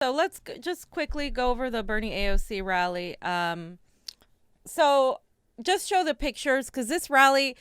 So let's just quickly go over the Bernie AOC rally. So just show the pictures, because this rally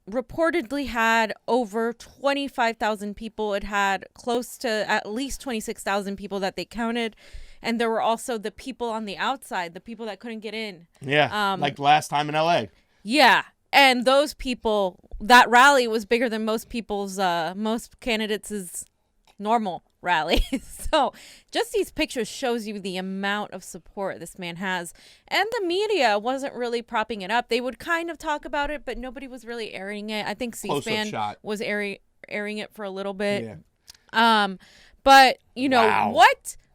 reportedly had over 25,000 people. It had close to at least 26,000 people that they counted. And there were also the people on the outside, the people that couldn't get in. Yeah, like last time in LA. Yeah. And those people, that rally was bigger than most candidates' normal rally. So just these pictures shows you the amount of support this man has. And the media wasn't really propping it up. They would kind of talk about it, but nobody was really airing it. I think C-SPAN was airing it for a little bit. Yeah. But you know, wow.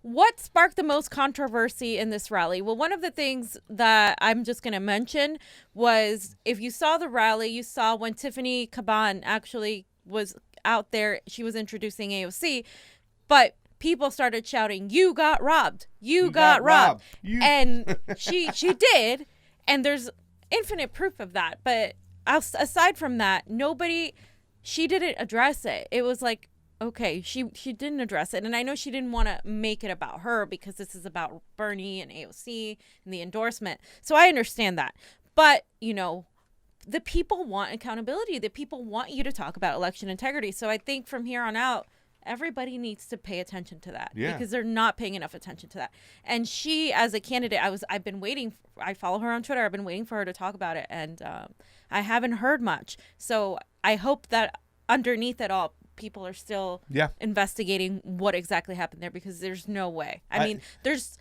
What sparked the most controversy in this rally? Well, one of the things that I'm just going to mention was, if you saw the rally, you saw when Tiffany Caban actually was out there, she was introducing AOC, but people started shouting, "You got robbed. You got robbed." And she did, and there's infinite proof of that. But aside from that, she didn't address it. It was like, okay, she didn't address it. And I know she didn't want to make it about her, because this is about Bernie and AOC and the endorsement. So I understand that. But, you know, the people want accountability. The people want you to talk about election integrity. So I think from here on out, everybody needs to pay attention to that, because they're not paying enough attention to that. And she, as a candidate, I've been waiting. I follow her on Twitter. I've been waiting for her to talk about it. And I haven't heard much. So I hope that underneath it all, people are still investigating what exactly happened there, because there's no way. I mean, there's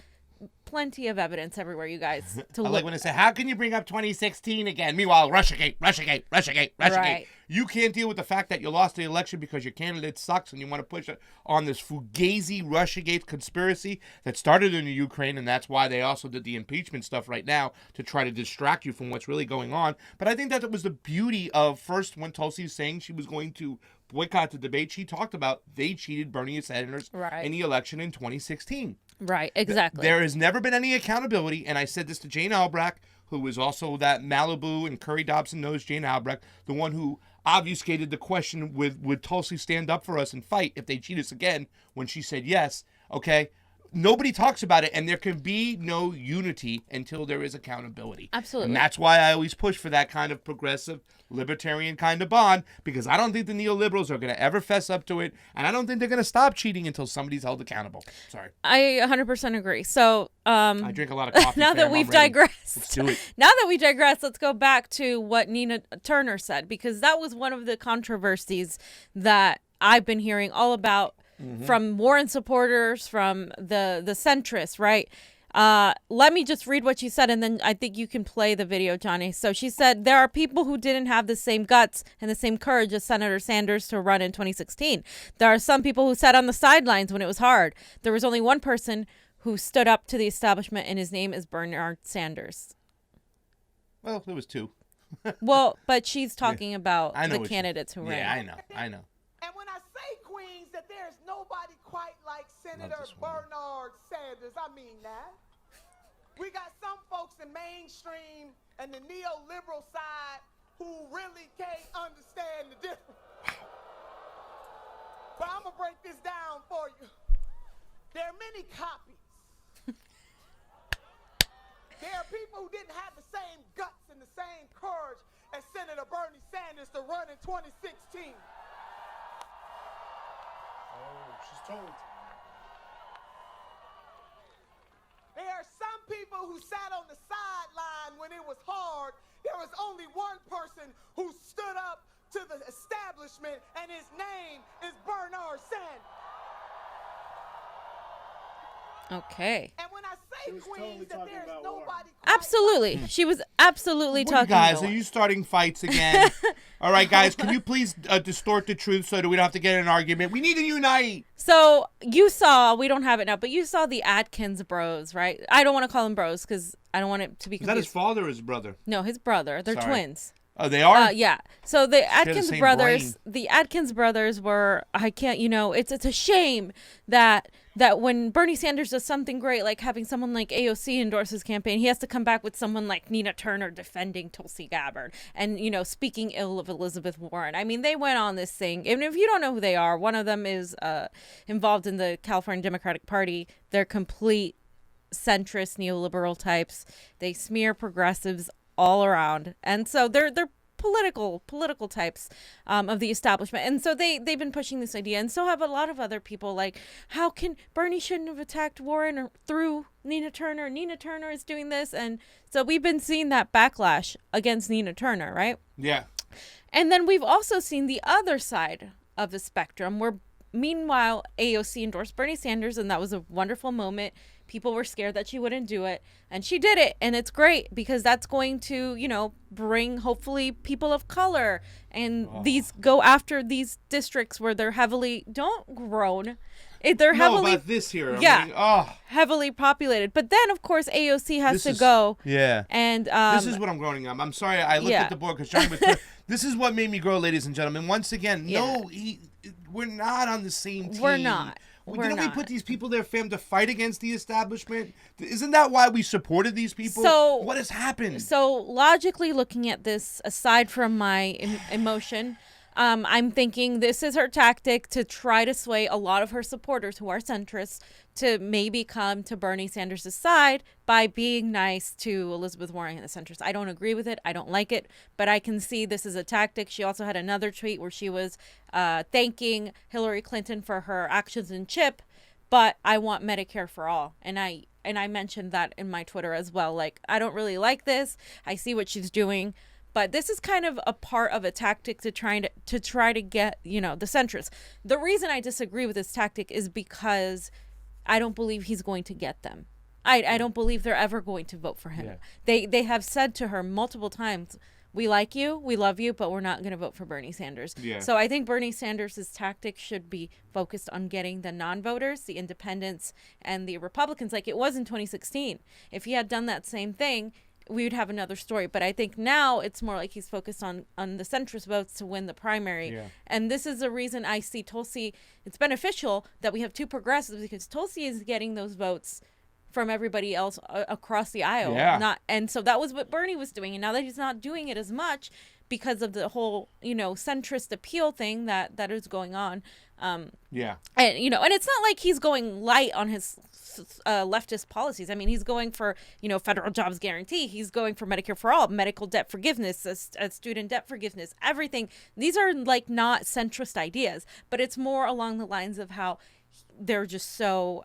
plenty of evidence everywhere, you guys, to look. Like when they say, how can you bring up 2016 again? Meanwhile, Russiagate. Right. You can't deal with the fact that you lost the election because your candidate sucks, and you want to push it on this Fugazi Russiagate conspiracy that started in the Ukraine, and that's why they also did the impeachment stuff right now, to try to distract you from what's really going on. But I think that it was the beauty of, first, when Tulsi was saying she was going to boycott the debate, she talked about they cheated Bernie Sanders in the election in 2016. Right, exactly. There has never been any accountability, and I said this to Jane Albrecht, who is also that Malibu and Curry Dobson knows Jane Albrecht, the one who obfuscated the question would Tulsi stand up for us and fight if they cheat us again, when she said yes. Okay, nobody talks about it, and there can be no unity until there is accountability. Absolutely. And that's why I always push for that kind of progressive, libertarian kind of bond, because I don't think the neoliberals are going to ever fess up to it, and I don't think they're going to stop cheating until somebody's held accountable. Sorry. I 100% agree. So, I drink a lot of coffee. Now that we've digressed, let's do it. Now that we digress, let's go back to what Nina Turner said, because that was one of the controversies that I've been hearing all about. From Warren supporters, from the centrists, right? Let me just read what she said, and then I think you can play the video, Johnny. So she said, there are people who didn't have the same guts and the same courage as Senator Sanders to run in 2016. There are some people who sat on the sidelines when it was hard. There was only one person who stood up to the establishment, and his name is Bernard Sanders. Well, there was two. Well, but she's talking about the candidates who ran. Yeah, I know. And when I say, Queens, that there's nobody quite like Senator Bernard Sanders, I mean that. We got some folks in mainstream and the neoliberal side who really can't understand the difference. But I'm going to break this down for you. There are many copies. There are people who didn't have the same guts and the same courage as Senator Bernie Sanders to run in 2016. She's told. There are some people who sat on the sideline when it was hard. There was only one person who stood up to the establishment, and his name is Bernard Sanders. Okay. And when I say, Queens, that there's nobody... Absolutely. She was absolutely talking guys, about are you starting fights again? All right, guys, can you please distort the truth so that we don't have to get in an argument? We need to unite. So you saw, we don't have it now, but you saw the Atkins bros, right? I don't want to call them bros because I don't want it to be confused. Is that his father or his brother? No, his brother. They're twins. Oh, they are? Yeah. So the Atkins same brothers, brain. the Atkins brothers were, it's a shame that that when Bernie Sanders does something great, like having someone like AOC endorse his campaign, he has to come back with someone like Nina Turner defending Tulsi Gabbard and, you know, speaking ill of Elizabeth Warren. I mean, they went on this thing. And if you don't know who they are, one of them is involved in the California Democratic Party. They're complete centrist neoliberal types. They smear progressives all around. And so they're political types of the establishment, and so they've been pushing this idea, and so have a lot of other people. Like, how can Bernie shouldn't have attacked Warren through Nina Turner? Nina Turner is doing this, and so we've been seeing that backlash against Nina Turner, right? Yeah. And then we've also seen the other side of the spectrum, where meanwhile AOC endorsed Bernie Sanders, and that was a wonderful moment. People were scared that she wouldn't do it, and she did it, and it's great because that's going to, you know, bring hopefully people of color and these go after these districts where they're heavily they're heavily about this here. I mean, heavily populated. But then of course AOC has to go. Yeah. And this is what I'm growing up. I'm sorry I looked at the board because John was this is what made me grow, ladies and gentlemen. Once again, we're not on the same team. We're not. Didn't we put these people there, fam, to fight against the establishment? Isn't that why we supported these people? So what has happened? So logically looking at this, aside from my emotion, I'm thinking this is her tactic to try to sway a lot of her supporters who are centrists to maybe come to Bernie Sanders' side by being nice to Elizabeth Warren and the centrists. I don't agree with it. I don't like it, but I can see this is a tactic. She also had another tweet where she was thanking Hillary Clinton for her actions in CHIP, but I want Medicare for all. And I mentioned that in my Twitter as well. Like, I don't really like this. I see what she's doing. But this is kind of a part of a tactic to try to get, you know, the centrists. The reason I disagree with this tactic is because I don't believe he's going to get them. I don't believe they're ever going to vote for him. Yeah. They have said to her multiple times, we like you, we love you, but we're not going to vote for Bernie Sanders. Yeah. So I think Bernie Sanders' tactic should be focused on getting the non-voters, the independents, and the Republicans like it was in 2016. If he had done that same thing, we would have another story. But I think now it's more like he's focused on the centrist votes to win the primary. Yeah. And this is the reason I see Tulsi, it's beneficial that we have two progressives because Tulsi is getting those votes from everybody else across the aisle. Yeah. And so that was what Bernie was doing. And now that he's not doing it as much because of the whole, you know, centrist appeal thing that is going on. Yeah. And, you know, and it's not like he's going light on his leftist policies. I mean, he's going for, you know, federal jobs guarantee. He's going for Medicare for all, medical debt forgiveness, student debt forgiveness, everything. These are like not centrist ideas, but it's more along the lines of how they're just so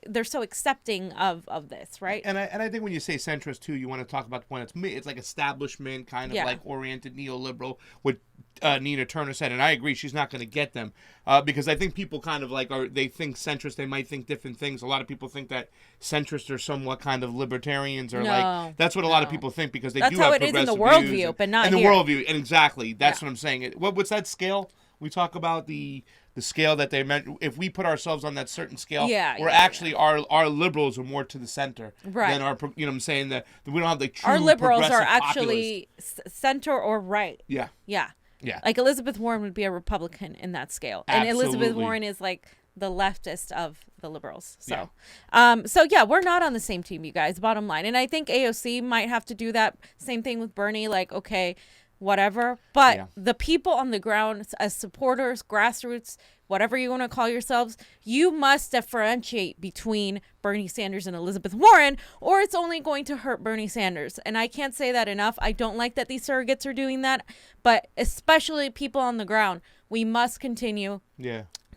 they're so accepting of this, right? And I think when you say centrist too, you want to talk about the point it's like establishment kind of like oriented neoliberal. What Nina Turner said, and I agree, she's not going to get them because I think people kind of like they think centrist. They might think different things. A lot of people think that centrists are somewhat kind of libertarians or like that's what a lot of people think because that's do how have it is in the progressive worldview, but not in the here. worldview. And exactly, that's what I'm saying. What's that scale we talk about the scale that they meant? If we put ourselves on that certain scale, we're actually our liberals are more to the center than our, you know what I'm saying, that we don't have the true our liberals are progressive actually center or right. Yeah. Like Elizabeth Warren would be a Republican in that scale. And Elizabeth Warren is like the leftist of the liberals. So we're not on the same team, you guys, bottom line. And I think AOC might have to do that same thing with Bernie, like, okay, whatever. But the people on the ground as supporters, grassroots, whatever you want to call yourselves, you must differentiate between Bernie Sanders and Elizabeth Warren, or it's only going to hurt Bernie Sanders. And I can't say that enough. I don't like that these surrogates are doing that, but especially people on the ground, we must continue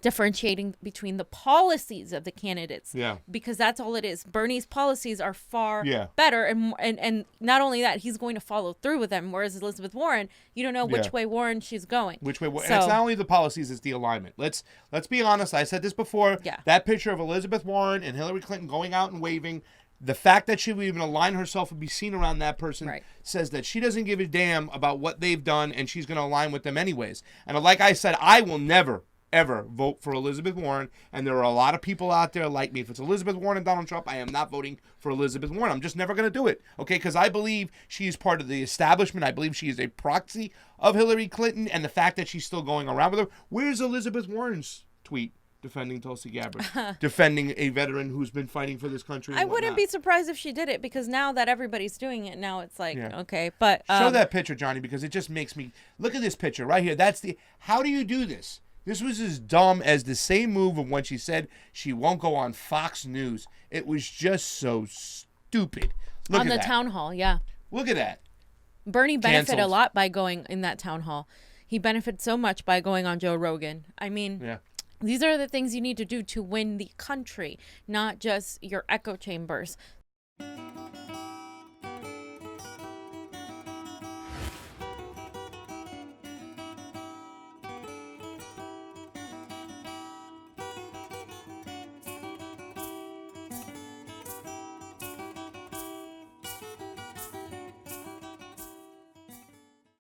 differentiating between the policies of the candidates, because that's all it is. Bernie's policies are far better, and not only that, he's going to follow through with them, whereas Elizabeth Warren, you don't know which way Warren she's going. Which way? And it's not only the policies, it's the alignment. Let's be honest. I said this before. That picture of Elizabeth Warren and Hillary Clinton going out and waving, the fact that she would even align herself and be seen around that person says that she doesn't give a damn about what they've done, and she's going to align with them anyways. And like I said, I will never ever vote for Elizabeth Warren, and there are a lot of people out there like me. If it's Elizabeth Warren and Donald Trump, I am not voting for Elizabeth Warren. I'm just never going to do it, okay? Because I believe she is part of the establishment. I believe she is a proxy of Hillary Clinton, and the fact that she's still going around with her. Where's Elizabeth Warren's tweet? defending Tulsi Gabbard, defending a veteran who's been fighting for this country. I wouldn't be surprised if she did it, because now that everybody's doing it, now it's like, okay. But show that picture, Johnny, because it just makes me look at this picture right here. That's the. How do you do this? This was as dumb as the same move of when she said she won't go on Fox News. It was just so stupid. Look on at the that. town hall, yeah. Look at that. Bernie benefited Canceled. a lot by going in that town hall. He benefited so much by going on Joe Rogan. I mean, these are the things you need to do to win the country, not just your echo chambers.